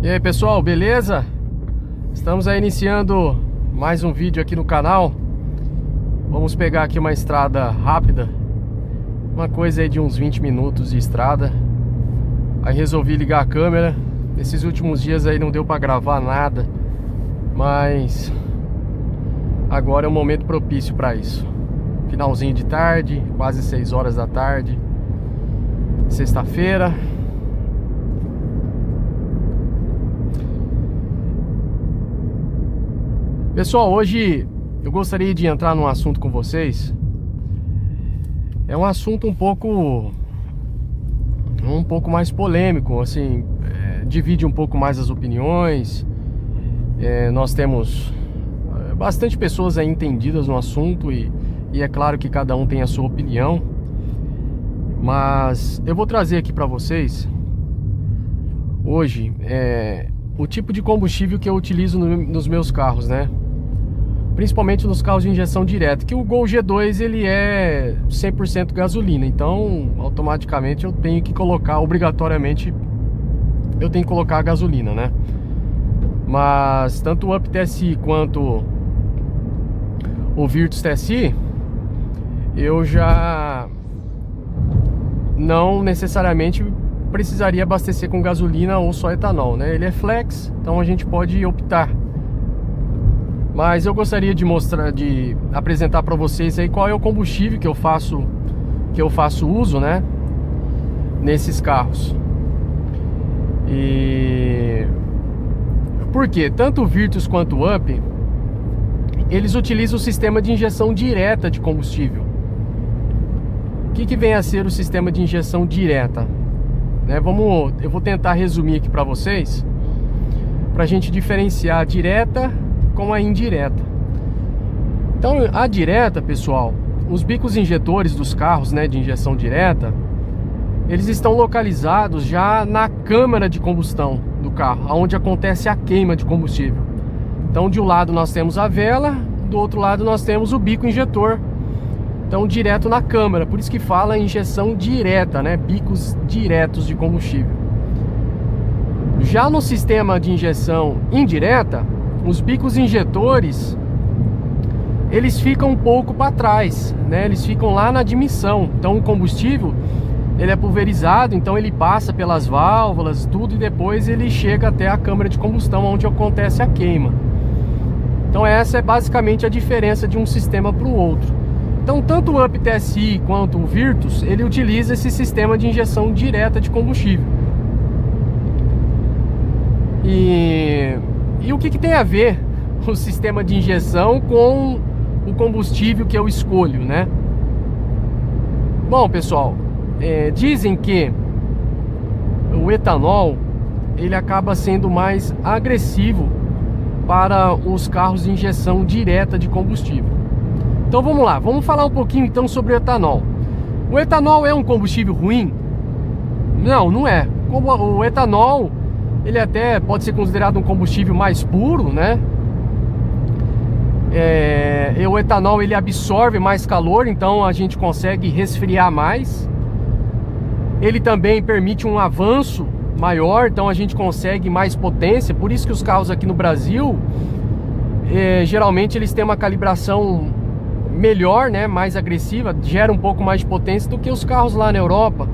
E aí pessoal, beleza? Estamos aí iniciando mais um vídeo aqui no canal. Vamos pegar aqui uma estrada rápida, uma coisa aí de uns 20 minutos de estrada. Aí resolvi ligar a câmera. Nesses últimos dias aí não deu pra gravar nada, mas agora é um momento propício para isso. Finalzinho de tarde, quase 6 horas da tarde, sexta-feira. Pessoal, hoje eu gostaria de entrar num assunto com vocês. É um assunto um pouco mais polêmico, assim, divide um pouco mais as opiniões. Nós temos bastante pessoas aí entendidas no assunto e é claro que cada um tem a sua opinião. Mas eu vou trazer aqui para vocês hoje o tipo de combustível que eu utilizo nos meus carros, né? Principalmente nos carros de injeção direta, que o Gol G2 ele é 100% gasolina, então automaticamente eu tenho que colocar, obrigatoriamente eu tenho que colocar a gasolina, né? Mas tanto o Up TSI quanto o Virtus TSI eu já não necessariamente precisaria abastecer com gasolina ou só etanol, né? Ele é flex, então a gente pode optar. Mas eu gostaria de apresentar para vocês aí qual é o combustível que eu faço uso, né, nesses carros. E por quê? Tanto o Virtus quanto o Up, eles utilizam o sistema de injeção direta de combustível. O que vem a ser o sistema de injeção direta? Eu vou tentar resumir aqui para vocês, para a gente diferenciar a direta com a indireta. Então, a direta, pessoal, os bicos injetores dos carros, né, de injeção direta, eles estão localizados já na câmara de combustão do carro, onde acontece a queima de combustível. Então, de um lado nós temos a vela, do outro lado nós temos o bico injetor. Então, direto na câmara, por isso que fala injeção direta, né, bicos diretos de combustível. Já no sistema de injeção indireta, os bicos injetores, eles ficam um pouco para trás, né? Eles ficam lá na admissão. Então o combustível, ele é pulverizado, então ele passa pelas válvulas, tudo, e depois ele chega até a câmara de combustão, onde acontece a queima. Então essa é basicamente a diferença de um sistema para o outro. Então tanto o Up TSI quanto o Virtus, ele utiliza esse sistema de injeção direta de combustível. E o que tem a ver o sistema de injeção com o combustível que eu escolho, né? Bom, pessoal, dizem que o etanol ele acaba sendo mais agressivo para os carros de injeção direta de combustível. Então vamos lá, vamos falar um pouquinho então sobre o etanol. O etanol é um combustível ruim? Não, não é. O etanol, ele até pode ser considerado um combustível mais puro, né? O etanol ele absorve mais calor, então a gente consegue resfriar mais. Ele também permite um avanço maior, então a gente consegue mais potência. Por isso que os carros aqui no Brasil, geralmente eles têm uma calibração melhor, né? Mais agressiva, gera um pouco mais de potência do que os carros lá na Europa.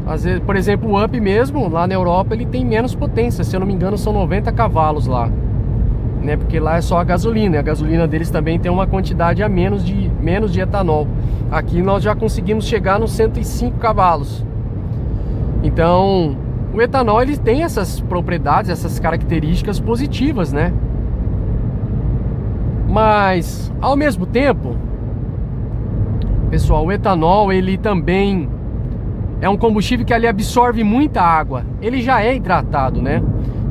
Às vezes, por exemplo, o Up mesmo, lá na Europa, ele tem menos potência. Se eu não me engano, são 90 cavalos lá, né? Porque lá é só a gasolina. A gasolina deles também tem uma quantidade a menos de etanol. Aqui nós já conseguimos chegar nos 105 cavalos. Então, o etanol ele tem essas propriedades, essas características positivas, né? Mas, ao mesmo tempo, pessoal, o etanol ele também é um combustível que ele absorve muita água. Ele já é hidratado, né?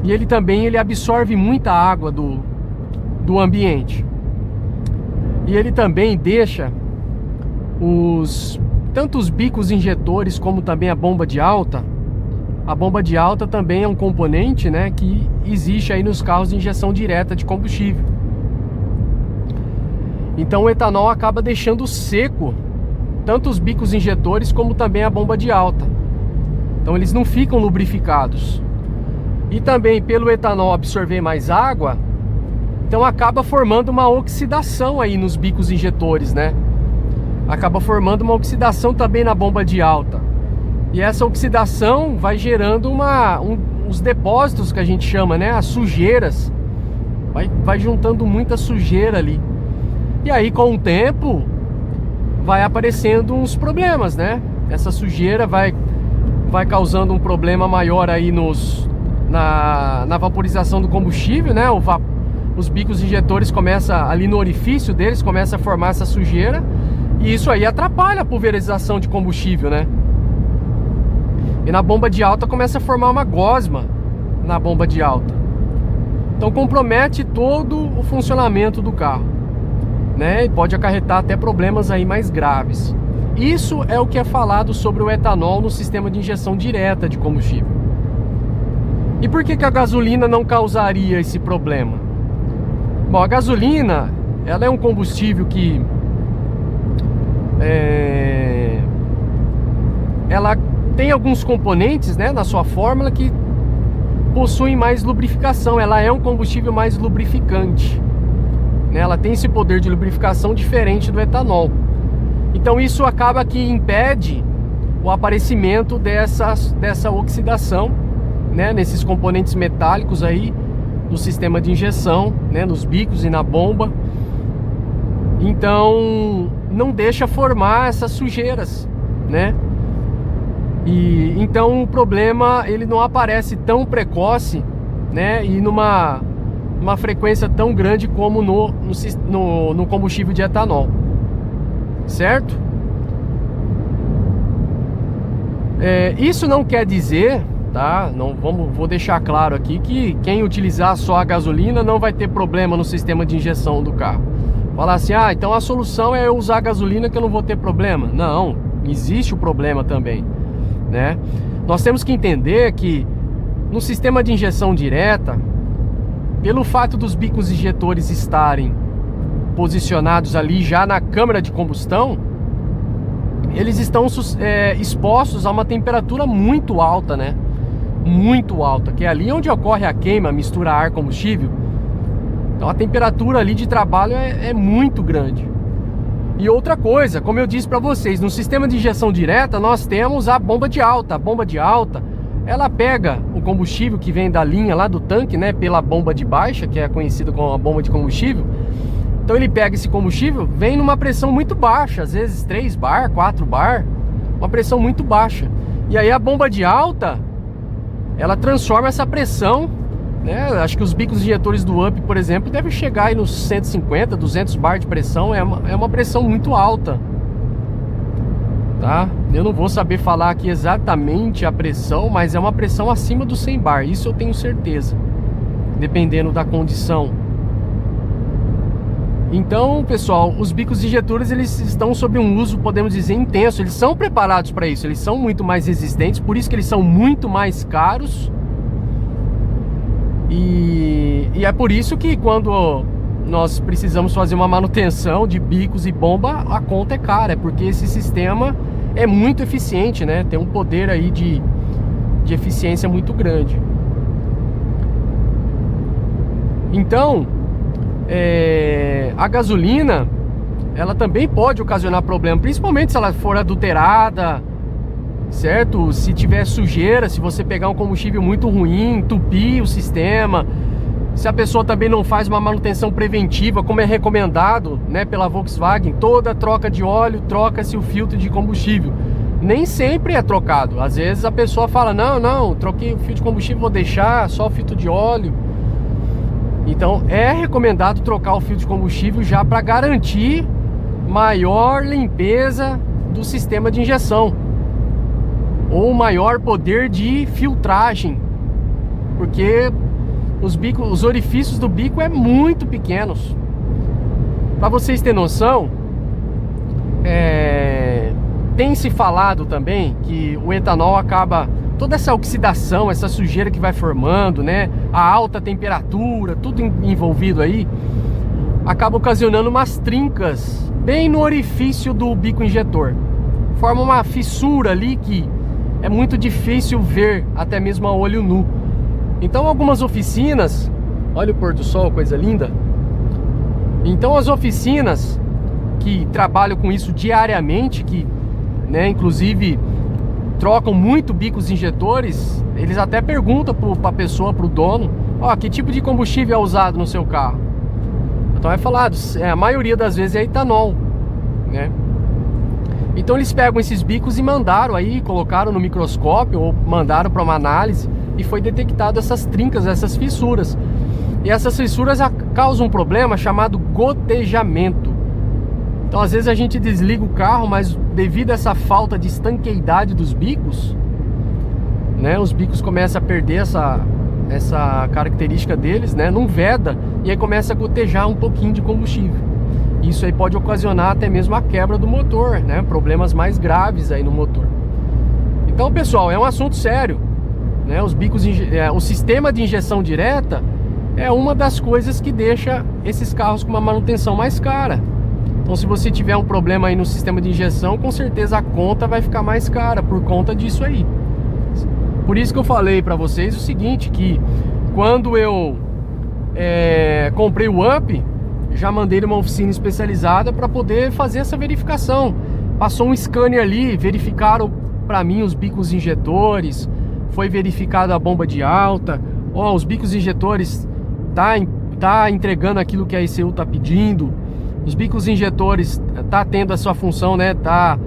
E ele também absorve muita água do ambiente. E ele também deixa tanto os bicos injetores como também a bomba de alta. A bomba de alta também é um componente, né, que existe aí nos carros de injeção direta de combustível. Então o etanol acaba deixando seco tanto os bicos injetores como também a bomba de alta. Então eles não ficam lubrificados. e também pelo etanol absorver mais água, então acaba formando uma oxidação aí nos bicos injetores, né? Acaba formando uma oxidação também na bomba de alta. E essa oxidação vai gerando uns depósitos que a gente chama, né? As sujeiras. Vai juntando muita sujeira ali. E aí com o tempo vai aparecendo uns problemas, né? Essa sujeira vai causando um problema maior aí na vaporização do combustível, né? Os bicos injetores começam, ali no orifício deles, começa a formar essa sujeira. E isso aí atrapalha a pulverização de combustível, né? E na bomba de alta começa a formar uma gosma na bomba de alta. Então compromete todo o funcionamento do carro, né? E pode acarretar até problemas aí mais graves. Isso é o que é falado sobre o etanol no sistema de injeção direta de combustível. E por que a gasolina não causaria esse problema? Bom, a gasolina, ela é um combustível que ela tem alguns componentes, né, na sua fórmula que possuem mais lubrificação. Ela é um combustível mais lubrificante, né? Ela tem esse poder de lubrificação diferente do etanol. Então isso acaba que impede o aparecimento dessa oxidação, né, nesses componentes metálicos aí no sistema de injeção, né, nos bicos e na bomba. Então não deixa formar essas sujeiras, né? E então o problema ele não aparece tão precoce, né? E numa frequência tão grande como no combustível de etanol, certo? Isso não quer dizer, tá? Vou deixar claro aqui que quem utilizar só a gasolina não vai ter problema no sistema de injeção do carro. Falar assim, então a solução é eu usar a gasolina que eu não vou ter problema. Não, existe o problema também, né? Nós temos que entender que no sistema de injeção direta, pelo fato dos bicos injetores estarem posicionados ali já na câmara de combustão, eles estão expostos a uma temperatura muito alta, né? Muito alta, que é ali onde ocorre a queima, mistura ar-combustível. Então a temperatura ali de trabalho é muito grande. E outra coisa, como eu disse para vocês, no sistema de injeção direta nós temos a bomba de alta. A bomba de alta, ela pega o combustível que vem da linha lá do tanque, né, pela bomba de baixa, que é conhecida como a bomba de combustível. Então ele pega esse combustível, vem numa pressão muito baixa, às vezes 3 bar, 4 bar, uma pressão muito baixa. E aí a bomba de alta, ela transforma essa pressão, né? Acho que os bicos injetores do UP, por exemplo, devem chegar aí nos 150, 200 bar de pressão. É uma pressão muito alta, tá? Eu não vou saber falar aqui exatamente a pressão, mas é uma pressão acima dos 100 bar, isso eu tenho certeza, dependendo da condição. Então, pessoal, os bicos injetores, eles estão sob um uso, podemos dizer, intenso. Eles são preparados para isso, eles são muito mais resistentes, por isso que eles são muito mais caros. E é por isso que quando nós precisamos fazer uma manutenção de bicos e bomba, a conta é cara, porque esse sistema é muito eficiente, né? Tem um poder aí de eficiência muito grande. Então, a gasolina, ela também pode ocasionar problema, principalmente se ela for adulterada, certo? Se tiver sujeira, se você pegar um combustível muito ruim, entupir o sistema, se a pessoa também não faz uma manutenção preventiva, como é recomendado, né, pela Volkswagen, toda troca de óleo, troca-se o filtro de combustível. Nem sempre é trocado. Às vezes a pessoa fala, não, troquei o filtro de combustível, vou deixar só o filtro de óleo. Então é recomendado trocar o filtro de combustível já para garantir maior limpeza do sistema de injeção, ou maior poder de filtragem, porque os orifícios do bico é muito pequenos. Para vocês terem noção, tem se falado também que o etanol acaba, toda essa oxidação, essa sujeira que vai formando, né, a alta temperatura, tudo envolvido aí, acaba ocasionando umas trincas bem no orifício do bico injetor. Forma uma fissura ali que é muito difícil ver, até mesmo a olho nu. Então algumas oficinas, olha o pôr do sol, coisa linda. Então as oficinas que trabalham com isso diariamente, que, né, inclusive trocam muito bicos injetores, eles até perguntam para a pessoa, para o dono, ó, que tipo de combustível é usado no seu carro? Então é falado, a maioria das vezes é etanol, né? Então eles pegam esses bicos e mandaram aí, colocaram no microscópio ou mandaram para uma análise e foi detectado essas trincas, essas fissuras. E essas fissuras causam um problema chamado gotejamento. Então às vezes a gente desliga o carro, mas devido a essa falta de estanqueidade dos bicos, né, os bicos começam a perder essa característica deles, né, não veda, e aí começa a gotejar um pouquinho de combustível. Isso aí pode ocasionar até mesmo a quebra do motor, né, problemas mais graves aí no motor. Então, pessoal, é um assunto sério, né, os bicos, o sistema de injeção direta é uma das coisas que deixa esses carros com uma manutenção mais cara. Então, se você tiver um problema aí no sistema de injeção, com certeza a conta vai ficar mais cara por conta disso aí. Por isso que eu falei para vocês o seguinte, que quando eu comprei o Up, já mandei numa oficina especializada para poder fazer essa verificação. Passou um scanner ali, verificaram para mim os bicos injetores, foi verificada a bomba de alta, ó, os bicos injetores tá entregando aquilo que a ECU tá pedindo. Os bicos injetores tá tendo a sua função, né? Tá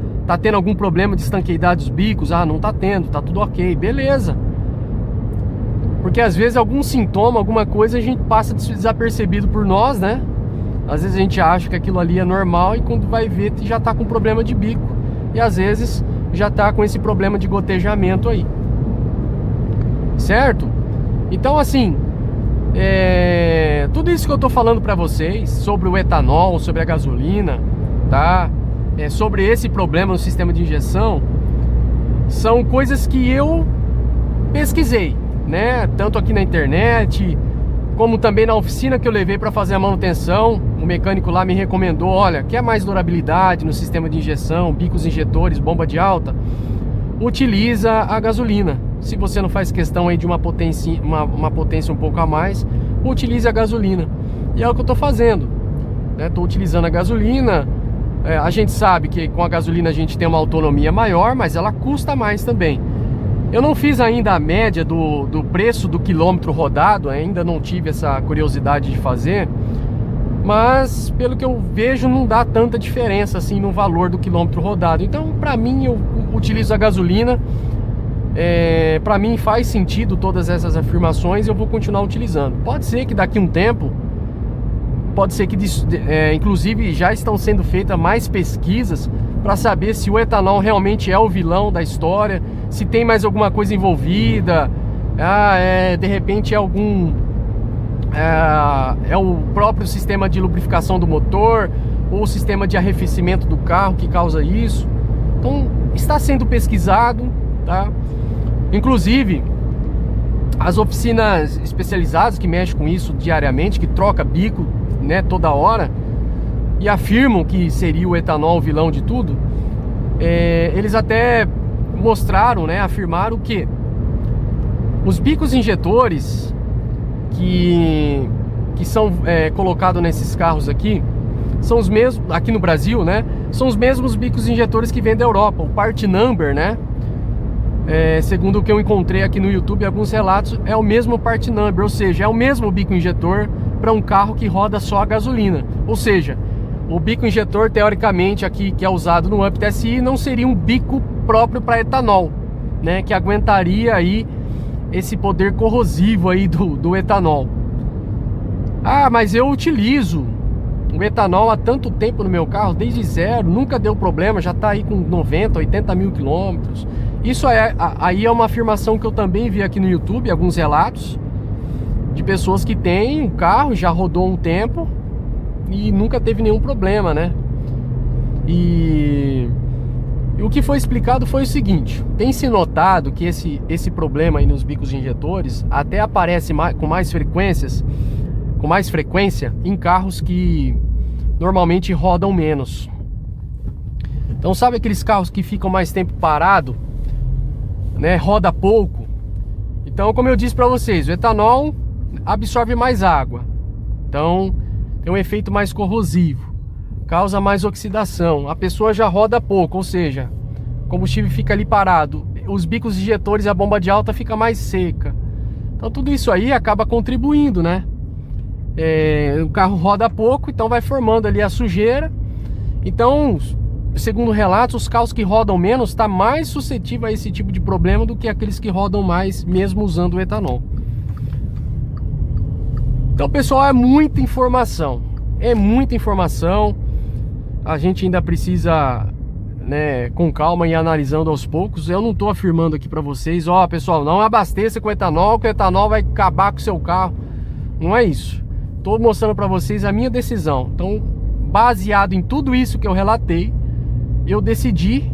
tendo algum problema de estanqueidade dos bicos? Ah, não tá tendo, tá tudo ok, beleza. Porque às vezes algum sintoma, alguma coisa a gente passa desapercebido por nós, né? Às vezes a gente acha que aquilo ali é normal e quando vai ver já tá com problema de bico. E às vezes já tá com esse problema de gotejamento aí. Certo? Então assim, tudo isso que eu tô falando pra vocês sobre o etanol, sobre a gasolina, tá? Sobre esse problema no sistema de injeção, são coisas que eu pesquisei, né? Tanto aqui na internet, como também na oficina que eu levei para fazer a manutenção. O mecânico lá me recomendou, olha, quer mais durabilidade no sistema de injeção, bicos injetores, bomba de alta? Utiliza a gasolina. Se você não faz questão aí de uma potência um pouco a mais, utilize a gasolina. E é o que eu tô fazendo, né? Tô utilizando a gasolina. A gente sabe que com a gasolina a gente tem uma autonomia maior, mas ela custa mais também. Eu não fiz ainda a média do preço do quilômetro rodado, ainda não tive essa curiosidade de fazer, mas pelo que eu vejo não dá tanta diferença assim no valor do quilômetro rodado. Então, para mim, eu utilizo a gasolina. Para mim faz sentido todas essas afirmações e eu vou continuar utilizando. Pode ser que daqui a um tempo, pode ser que inclusive já estão sendo feitas mais pesquisas para saber se o etanol realmente é o vilão da história, se tem mais alguma coisa envolvida, de repente é o próprio sistema de lubrificação do motor ou o sistema de arrefecimento do carro que causa isso. Então está sendo pesquisado, tá? Inclusive as oficinas especializadas que mexem com isso diariamente, que troca bico, né, toda hora, e afirmam que seria o etanol o vilão de tudo, eles até mostraram, né, afirmaram que os bicos injetores que são colocados nesses carros aqui são os mesmos, aqui no Brasil, né, são os mesmos bicos injetores que vem da Europa. O part number, né, segundo o que eu encontrei aqui no YouTube, alguns relatos, é o mesmo part number, ou seja, é o mesmo bico injetor para um carro que roda só a gasolina. Ou seja, o bico injetor, teoricamente, aqui que é usado no Up TSI, não seria um bico próprio para etanol, né, que aguentaria aí esse poder corrosivo aí do etanol. Ah, mas eu utilizo o etanol há tanto tempo no meu carro, desde zero, nunca deu problema, já está aí com 90, 80 mil quilômetros. Isso aí é uma afirmação que eu também vi aqui no YouTube, alguns relatos de pessoas que têm um carro, já rodou um tempo e nunca teve nenhum problema, né? E o que foi explicado foi o seguinte: tem se notado que esse problema aí nos bicos injetores até aparece com mais frequência em carros que normalmente rodam menos. Então, sabe aqueles carros que ficam mais tempo parado, né? Roda pouco. Então, como eu disse para vocês, o etanol absorve mais água, então tem um efeito mais corrosivo, causa mais oxidação, a pessoa já roda pouco, ou seja, o combustível fica ali parado, os bicos injetores e a bomba de alta fica mais seca. Então tudo isso aí acaba contribuindo, né? O carro roda pouco, então vai formando ali a sujeira. Então, segundo relatos, os carros que rodam menos está mais suscetível a esse tipo de problema do que aqueles que rodam mais, mesmo usando o etanol. Então, pessoal, é muita informação. É muita informação. A gente ainda precisa, né, com calma e analisando aos poucos. Eu não estou afirmando aqui para vocês, ó, pessoal, não abasteça com etanol, que o etanol vai acabar com o seu carro. Não é isso. Estou mostrando para vocês a minha decisão. Então, baseado em tudo isso que eu relatei, eu decidi,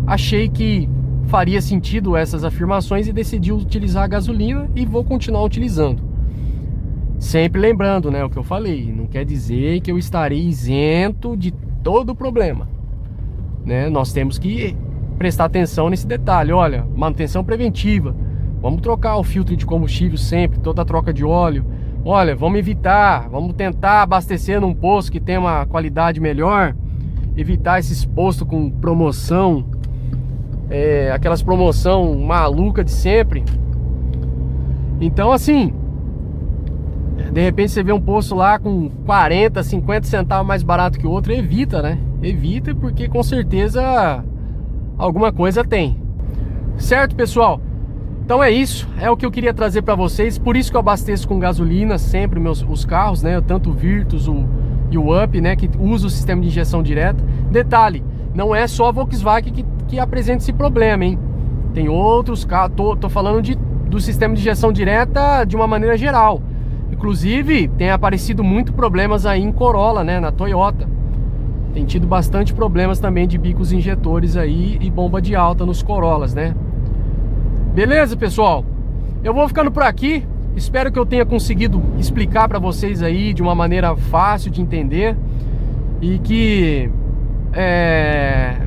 achei que faria sentido essas afirmações e decidi utilizar a gasolina e vou continuar utilizando. Sempre lembrando, né, o que eu falei, não quer dizer que eu estarei isento de todo o problema, né? Nós temos que prestar atenção nesse detalhe. Olha, manutenção preventiva, vamos trocar o filtro de combustível sempre, toda troca de óleo. Olha, vamos evitar, vamos tentar abastecer num posto que tem uma qualidade melhor, evitar esses postos com promoção, aquelas promoção maluca de sempre. Então, assim, de repente você vê um posto lá com 40, 50 centavos mais barato que o outro, evita, né? Evita, porque com certeza alguma coisa tem. Certo, pessoal? Então é isso, é o que eu queria trazer para vocês. Por isso que eu abasteço com gasolina sempre os carros, né? Tanto o Virtus e o Up, né? Que usa o sistema de injeção direta. Detalhe, não é só a Volkswagen que apresenta esse problema, hein? Tem outros carros, tô falando do sistema de injeção direta de uma maneira geral. Inclusive, tem aparecido muito problemas aí em Corolla, né? Na Toyota. Tem tido bastante problemas também de bicos injetores aí e bomba de alta nos Corollas, né? Beleza, pessoal? Eu vou ficando por aqui. Espero que eu tenha conseguido explicar para vocês aí de uma maneira fácil de entender e que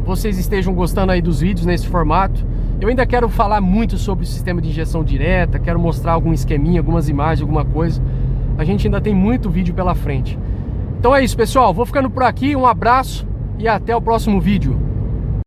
vocês estejam gostando aí dos vídeos nesse formato. Eu ainda quero falar muito sobre o sistema de injeção direta, quero mostrar algum esqueminha, algumas imagens, alguma coisa. A gente ainda tem muito vídeo pela frente. Então é isso, pessoal. Vou ficando por aqui. Um abraço e até o próximo vídeo.